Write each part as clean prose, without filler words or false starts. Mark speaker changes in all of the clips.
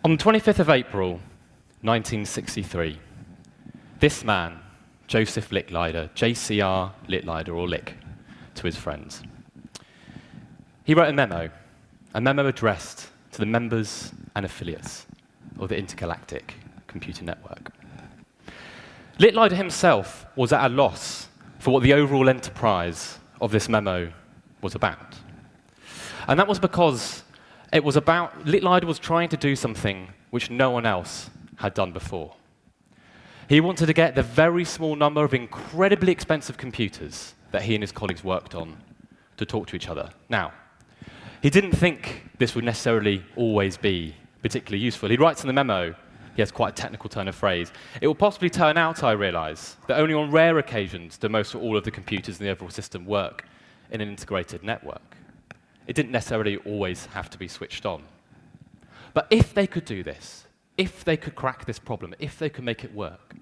Speaker 1: On the 25th of April, 1963, this man, Joseph Licklider, JCR Licklider, or Lick, to his friends, he wrote a memo addressed to the members and affiliates of the intergalactic computer network. Licklider himself was at a loss for what the overall enterprise of this memo was about. And that was because Licklider was trying to do something which no one else had done before. He wanted to get the very small number of incredibly expensive computers that he and his colleagues worked on to talk to each other. Now, he didn't think this would necessarily always be particularly useful. He writes in the memo, he has quite a technical turn of phrase, "It will possibly turn out, I realize, that only on rare occasions do most or all of the computers in the overall system work in an integrated network. It didn't necessarily always have to be switched on. But if they could do this, if they could crack this problem, if they could make it work,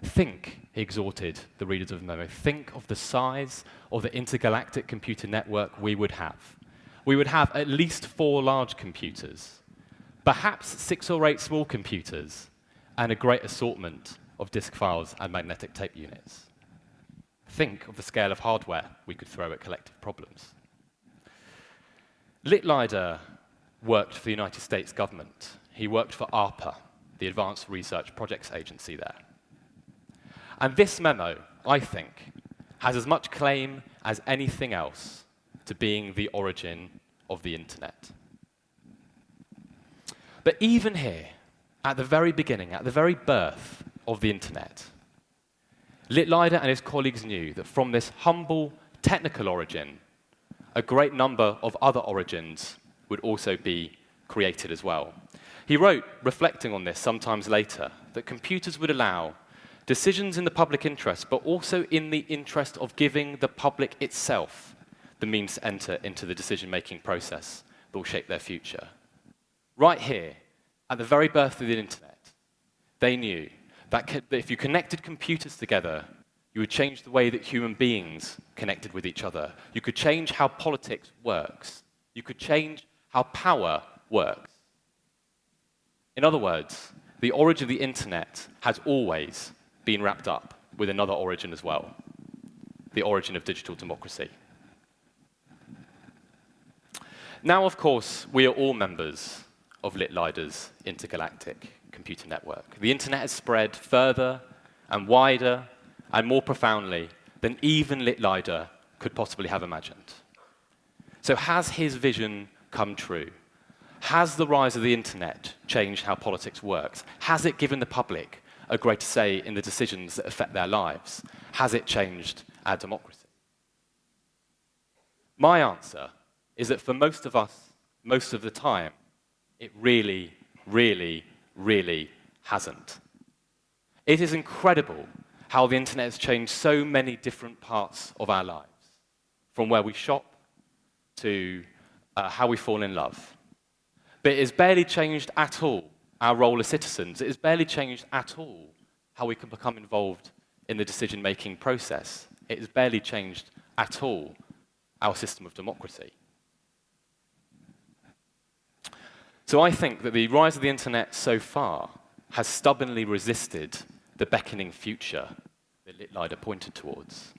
Speaker 1: think," he exhorted the readers of the memo, "think of the size of the intergalactic computer network we would have. We would have at least 4 large computers, perhaps 6 or 8 small computers, and a great assortment of disk files and magnetic tape units. Think of the scale of hardware we could throw at collective problems." Licklider worked for the United States government. He worked for ARPA, the Advanced Research Projects Agency there. And this memo, I think, has as much claim as anything else to being the origin of the internet. But even here, at the very beginning, at the very birth of the internet, Licklider and his colleagues knew that from this humble technical origin, a great number of other origins would also be created as well. He wrote, reflecting on this sometimes later, that computers would allow decisions in the public interest, but also in the interest of giving the public itself the means to enter into the decision-making process that will shape their future. Right here, at the very birth of the internet, they knew that if you connected computers together, you would change the way that human beings connected with each other. You could change how politics works. You could change how power works. In other words, the origin of the internet has always been wrapped up with another origin as well, the origin of digital democracy. Now, of course, we are all members of Licklider's intergalactic computer network. The internet has spread further and wider and more profoundly than even Licklider could possibly have imagined. So has his vision come true? Has the rise of the internet changed how politics works? Has it given the public a greater say in the decisions that affect their lives? Has it changed our democracy? My answer is that for most of us, most of the time, it really, really, really hasn't. It is incredible how the internet has changed so many different parts of our lives, from where we shop to how we fall in love. But it has barely changed at all our role as citizens. It has barely changed at all how we can become involved in the decision-making process. It has barely changed at all our system of democracy. So I think that the rise of the internet so far has stubbornly resisted the beckoning future that Licklider pointed towards.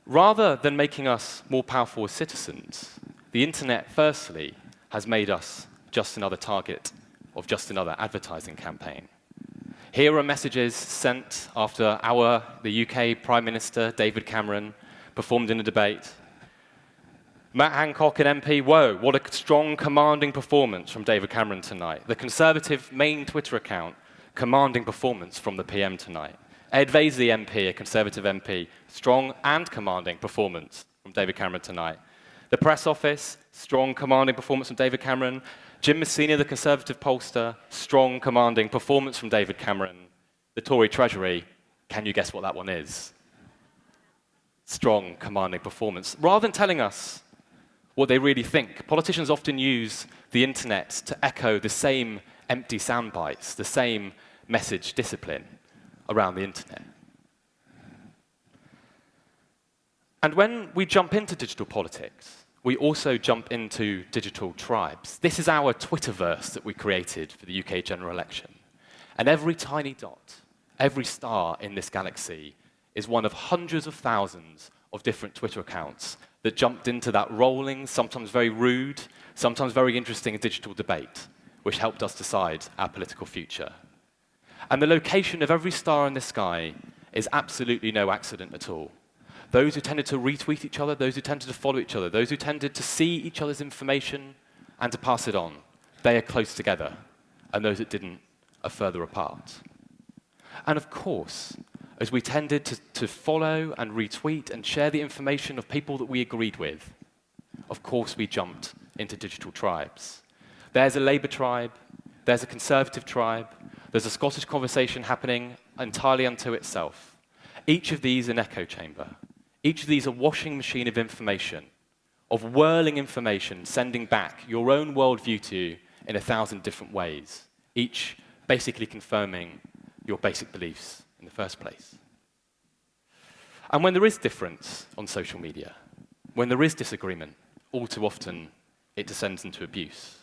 Speaker 1: Rather than making us more powerful as citizens, the internet, firstly, has made us just another target of just another advertising campaign. Here are messages sent after the UK Prime Minister, David Cameron, performed in a debate. Matt Hancock, an MP, whoa, what a strong, commanding performance from David Cameron tonight. The Conservative main Twitter account, commanding performance from the PM tonight. Ed Vaizey MP, a Conservative MP, strong and commanding performance from David Cameron tonight. The Press Office, strong, commanding performance from David Cameron. Jim Messina, the Conservative pollster, strong, commanding performance from David Cameron. The Tory Treasury, can you guess what that one is? Strong, commanding performance. Rather than telling us what they really think, politicians often use the internet to echo the same empty sound bites, the same message discipline around the internet. And when we jump into digital politics, we also jump into digital tribes. This is our Twitterverse that we created for the UK general election. And every tiny dot, every star in this galaxy is one of hundreds of thousands of different Twitter accounts that jumped into that rolling, sometimes very rude, sometimes very interesting digital debate, which helped us decide our political future. And the location of every star in the sky is absolutely no accident at all. Those who tended to retweet each other, those who tended to follow each other, those who tended to see each other's information and to pass it on, they are close together, and those that didn't are further apart. And of course, as we tended to follow and retweet and share the information of people that we agreed with, of course we jumped into digital tribes. There's a Labour tribe, there's a Conservative tribe, there's a Scottish conversation happening entirely unto itself. Each of these an echo chamber. Each of these a washing machine of information, of whirling information, sending back your own worldview to you in 1,000 different ways, each basically confirming your basic beliefs in the first place. And when there is difference on social media, when there is disagreement, all too often it descends into abuse.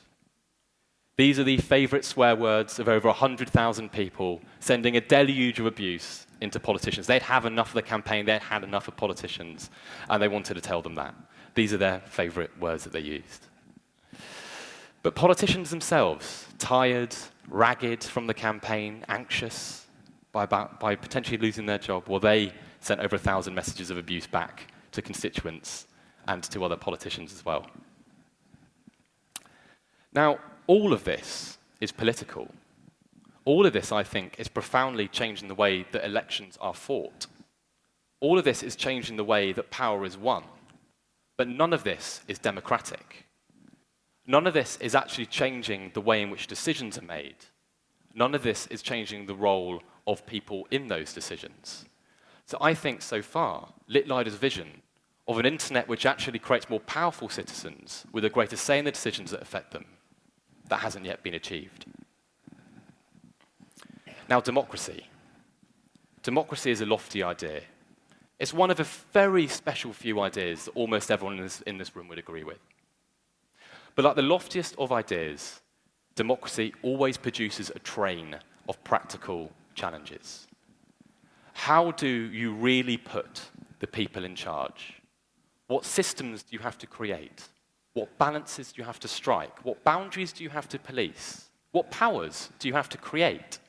Speaker 1: These are the favorite swear words of over 100,000 people sending a deluge of abuse into politicians. They'd have enough of the campaign, they'd had enough of politicians, and they wanted to tell them that. These are their favorite words that they used. But politicians themselves, tired, ragged from the campaign, anxious by potentially losing their job, well, they sent over 1,000 messages of abuse back to constituents and to other politicians as well. Now, all of this is political. All of this, I think, is profoundly changing the way that elections are fought. All of this is changing the way that power is won. But none of this is democratic. None of this is actually changing the way in which decisions are made. None of this is changing the role of people in those decisions. So I think so far, Litlider's vision of an internet which actually creates more powerful citizens with a greater say in the decisions that affect them, that hasn't yet been achieved. Now, democracy. Democracy is a lofty idea. It's one of a very special few ideas that almost everyone in this room would agree with. But like the loftiest of ideas, democracy always produces a train of practical challenges. How do you really put the people in charge? What systems do you have to create? What balances do you have to strike? What boundaries do you have to police? What powers do you have to create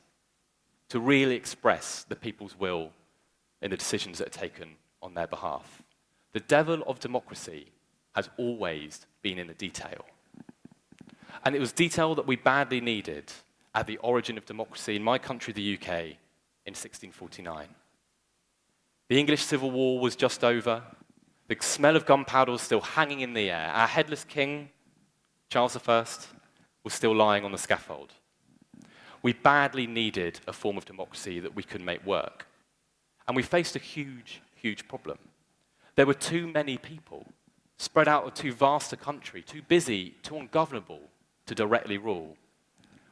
Speaker 1: to really express the people's will in the decisions that are taken on their behalf? The devil of democracy has always been in the detail. And it was detail that we badly needed at the origin of democracy in my country, the UK, in 1649. The English Civil War was just over. The smell of gunpowder was still hanging in the air. Our headless king, Charles I, was still lying on the scaffold. We badly needed a form of democracy that we could make work. And we faced a huge, huge problem. There were too many people spread out of too vast a country, too busy, too ungovernable to directly rule.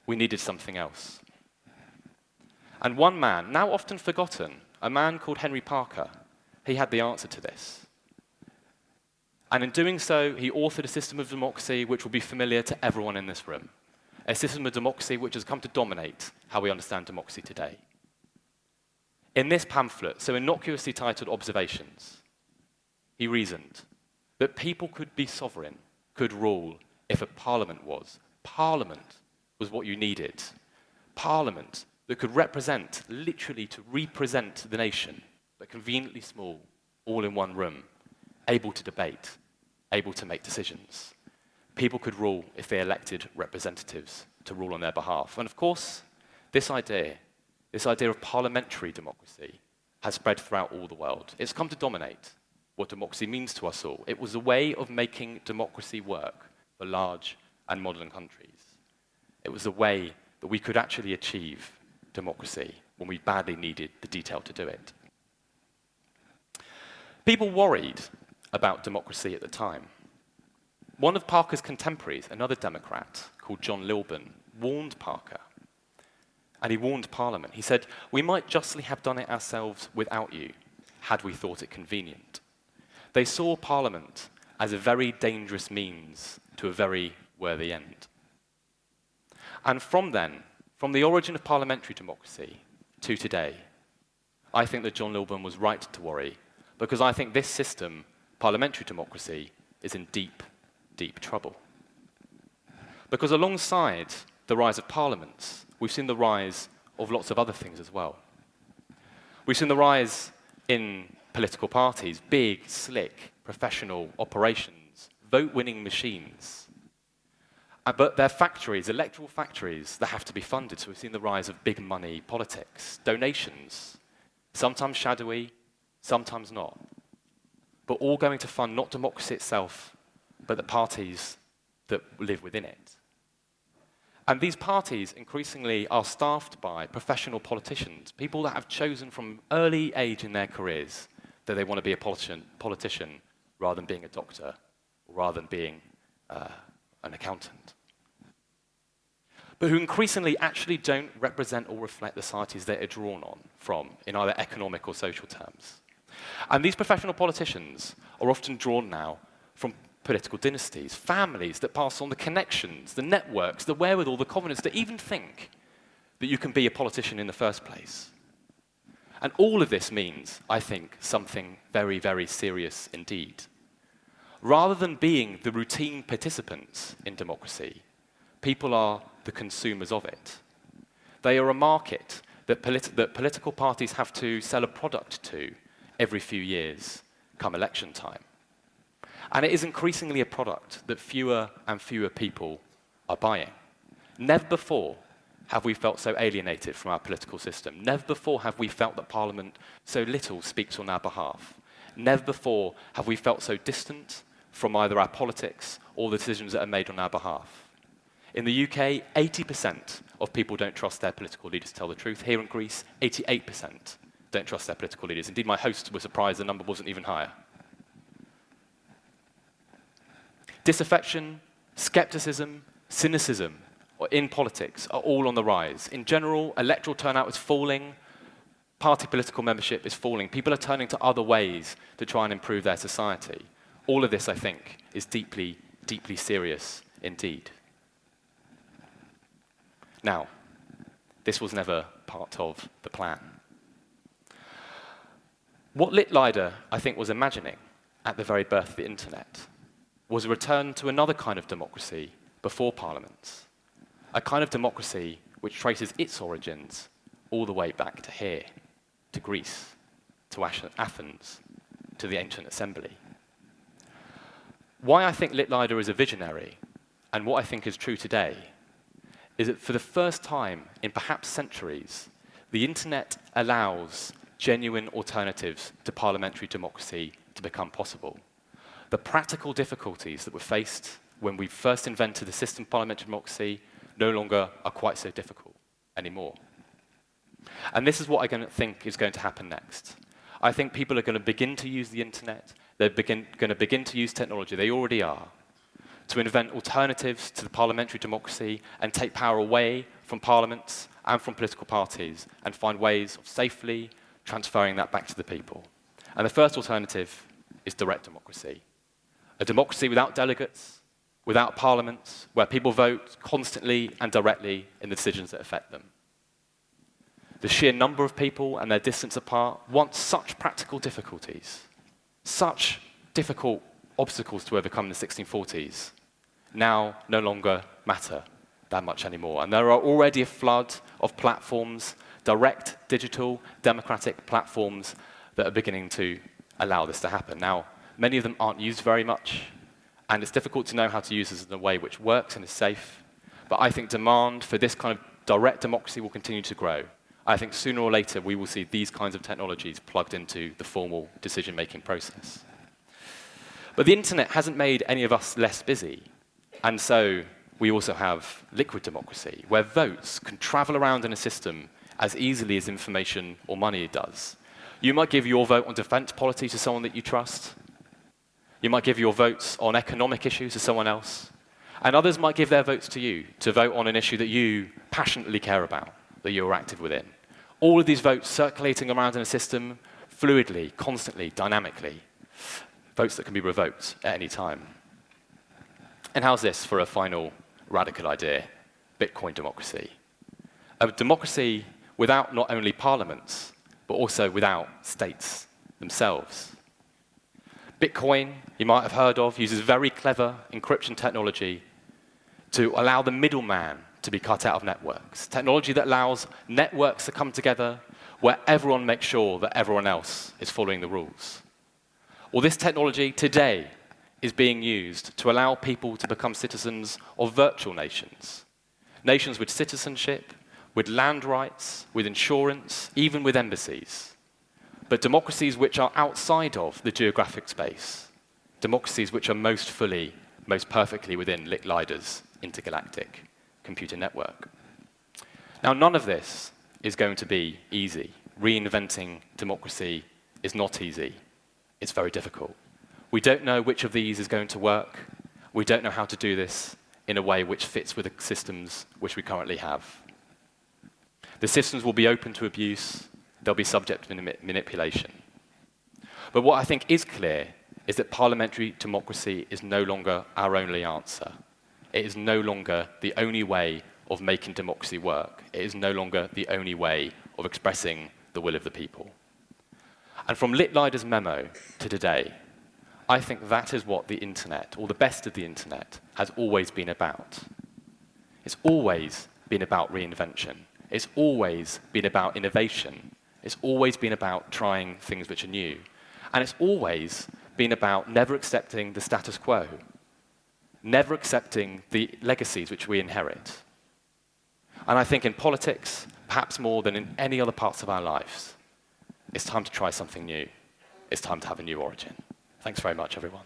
Speaker 1: We needed something else. And one man, now often forgotten, a man called Henry Parker, he had the answer to this. And in doing so, he authored a system of democracy which will be familiar to everyone in this room. A system of democracy which has come to dominate how we understand democracy today. In this pamphlet, so innocuously titled Observations, he reasoned that people could be sovereign, could rule, if a parliament was. Parliament was what you needed. Parliament that could represent, literally to represent the nation, but conveniently small, all in one room, able to debate, able to make decisions. People could rule if they elected representatives to rule on their behalf. And of course, this idea of parliamentary democracy has spread throughout all the world. It's come to dominate what democracy means to us all. It was a way of making democracy work for large and modern countries. It was a way that we could actually achieve democracy when we badly needed the detail to do it. People worried about democracy at the time. One of Parker's contemporaries, another Democrat called John Lilburn, warned Parker. And he warned Parliament. He said, "We might justly have done it ourselves without you, had we thought it convenient." They saw Parliament as a very dangerous means to a very worthy end. And from then, from the origin of parliamentary democracy to today, I think that John Lilburn was right to worry, because I think this system, parliamentary democracy, is in deep, deep trouble. Because alongside the rise of parliaments, we've seen the rise of lots of other things as well. We've seen the rise in political parties, big, slick, professional operations, vote-winning machines. But they're factories, electoral factories, that have to be funded. So we've seen the rise of big money politics, donations, sometimes shadowy, sometimes not. But all going to fund not democracy itself, but the parties that live within it. And these parties increasingly are staffed by professional politicians, people that have chosen from early age in their careers that they want to be a politician rather than being a doctor, or rather than being an accountant. But who increasingly actually don't represent or reflect the societies they are drawn on from in either economic or social terms. And these professional politicians are often drawn now from political dynasties, families that pass on the connections, the networks, the wherewithal, the confidence to even think that you can be a politician in the first place. And all of this means, I think, something very, very serious indeed. Rather than being the routine participants in democracy, people are the consumers of it. They are a market that political parties have to sell a product to every few years, come election time. And it is increasingly a product that fewer and fewer people are buying. Never before have we felt so alienated from our political system. Never before have we felt that Parliament so little speaks on our behalf. Never before have we felt so distant from either our politics or the decisions that are made on our behalf. In the UK, 80% of people don't trust their political leaders to tell the truth. Here in Greece, 88% don't trust their political leaders. Indeed, my hosts were surprised the number wasn't even higher. Disaffection, skepticism, cynicism in politics are all on the rise. In general, electoral turnout is falling, party political membership is falling. People are turning to other ways to try and improve their society. All of this, I think, is deeply, deeply serious indeed. Now, this was never part of the plan. What Littleider, I think, was imagining at the very birth of the internet was a return to another kind of democracy before parliaments, a kind of democracy which traces its origins all the way back to here, to Greece, to Athens, to the ancient assembly. Why I think Littleider is a visionary, and what I think is true today, is that for the first time in perhaps centuries, the internet allows genuine alternatives to parliamentary democracy to become possible. The practical difficulties that were faced when we first invented the system of parliamentary democracy no longer are quite so difficult anymore. And this is what I think is going to happen next. I think people are going to begin to use the internet, they're going to begin to use technology, they already are, to invent alternatives to the parliamentary democracy and take power away from parliaments and from political parties and find ways of safely transferring that back to the people. And the first alternative is direct democracy. A democracy without delegates, without parliaments, where people vote constantly and directly in the decisions that affect them. The sheer number of people and their distance apart want such practical difficulties, such difficult obstacles to overcome in the 1640s, now no longer matter that much anymore. And there are already a flood of platforms, direct, digital, democratic platforms that are beginning to allow this to happen. Now, many of them aren't used very much, and it's difficult to know how to use this in a way which works and is safe. But I think demand for this kind of direct democracy will continue to grow. I think sooner or later we will see these kinds of technologies plugged into the formal decision-making process. But the internet hasn't made any of us less busy, and so we also have liquid democracy, where votes can travel around in a system as easily as information or money does. You might give your vote on defense policy to someone that you trust. You might give your votes on economic issues to someone else. And others might give their votes to you to vote on an issue that you passionately care about, that you're active within. All of these votes circulating around in a system fluidly, constantly, dynamically. votes that can be revoked at any time. And how's this for a final radical idea? Bitcoin democracy. A democracy without not only parliaments, but also without states themselves. Bitcoin, you might have heard of, uses very clever encryption technology to allow the middleman to be cut out of networks. Technology that allows networks to come together where everyone makes sure that everyone else is following the rules. Well, this technology today is being used to allow people to become citizens of virtual nations. Nations with citizenship, with land rights, with insurance, even with embassies. But democracies which are outside of the geographic space. Democracies which are most fully, most perfectly within Licklider's intergalactic computer network. Now, none of this is going to be easy. Reinventing democracy is not easy. It's very difficult. We don't know which of these is going to work. We don't know how to do this in a way which fits with the systems which we currently have. The systems will be open to abuse. They'll be subject to manipulation. But what I think is clear is that parliamentary democracy is no longer our only answer. It is no longer the only way of making democracy work. It is no longer the only way of expressing the will of the people. And from Licklider's memo to today, I think that is what the internet, or the best of the internet, has always been about. It's always been about reinvention. It's always been about innovation. It's always been about trying things which are new. And it's always been about never accepting the status quo, never accepting the legacies which we inherit. And I think in politics, perhaps more than in any other parts of our lives, it's time to try something new. It's time to have a new origin. Thanks very much, everyone.